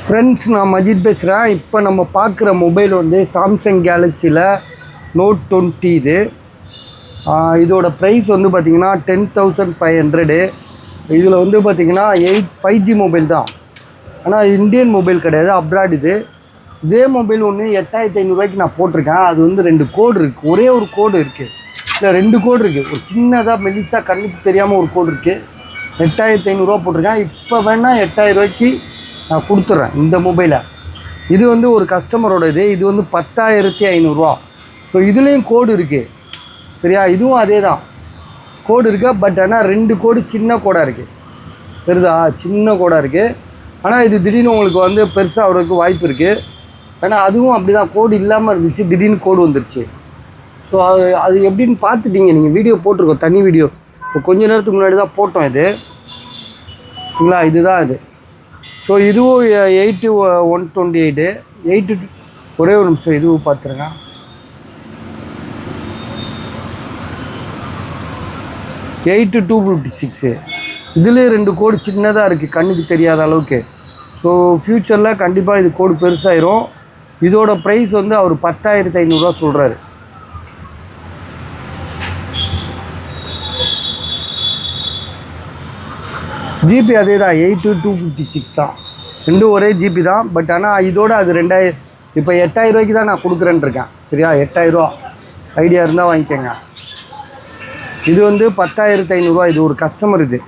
Friends, நான் மஜித் பேசுகிறேன். இப்போ நம்ம பார்க்குற மொபைல் வந்து சாம்சங் கேலக்ஸியில் Note 20 இது. இதோட ப்ரைஸ் வந்து பார்த்திங்கன்னா 10,500. இதில் வந்து பார்த்திங்கன்னா 5G மொபைல் தான். ஆனால் இந்தியன் மொபைல் கிடையாது, அப்ராட் இது. இதே மொபைல் ஒன்று 8,500 நான் போட்டிருக்கேன். அது வந்து 2 கோடு இருக்குது. ஒரே ஒரு கோடு இருக்குது, இல்லை 2 கோடு இருக்குது. ஒரு சின்னதாக மெலிசாக கண்ணுக்கு தெரியாமல் ஒரு கோடு இருக்குது. 8,500 போட்டிருக்கேன். இப்போ வேணால் 8,000 நான் கொடுத்துட்றேன் இந்த மொபைலை. இது வந்து ஒரு கஸ்டமரோட இது வந்து 10,500. ஸோ இதுலேயும் கோடு இருக்குது, சரியா? இதுவும் அதே தான், கோடு இருக்குது. பட் ஆனால் 2 கோடு சின்ன கோடாக இருக்குது, தெரியுதா? சின்ன கோடாக இருக்குது. ஆனால் இது திடீர்னு உங்களுக்கு வந்து பெருசாக அவருக்கு வாய்ப்பு இருக்குது. ஏன்னா அதுவும் அப்படி தான், கோடு இல்லாமல் இருந்துச்சு, திடீர்னு கோடு வந்துருச்சு. ஸோ அது எப்படின்னு பார்த்துட்டீங்க, நீங்கள் வீடியோ போட்டிருக்கோம், தனி வீடியோ. இப்போ கொஞ்ச நேரத்துக்கு முன்னாடி தான் போட்டோம் இது, சரிங்களா? இதுதான் இது. ஸோ இதுவும் 8,128. 8 ஒரே ஒரு நிமிஷம், இதுவும் பார்த்துருங்க. எயிட்டு 256. இதுலேயே 2 கோடு சின்னதாக இருக்குது, கண்ணுக்கு தெரியாத அளவுக்கு. ஸோ ஃப்யூச்சரில் கண்டிப்பாக இது கோடு பெருசாயிரும். இதோட ப்ரைஸ் வந்து அவர் 10,500 சொல்கிறாரு. ஜிபி அதே தான், 8,256 தான். ரெண்டும் ஒரே ஜிபி தான். பட் ஆனால் இதோட அது 2,000. இப்போ 8,000 தான் நான் கொடுக்குறேன்னு இருக்கேன், சரியா? 8,000 ஐடியா இருந்தால் வாங்கிக்கோங்க. இது வந்து 10,500. இது ஒரு கஸ்டமர் இது.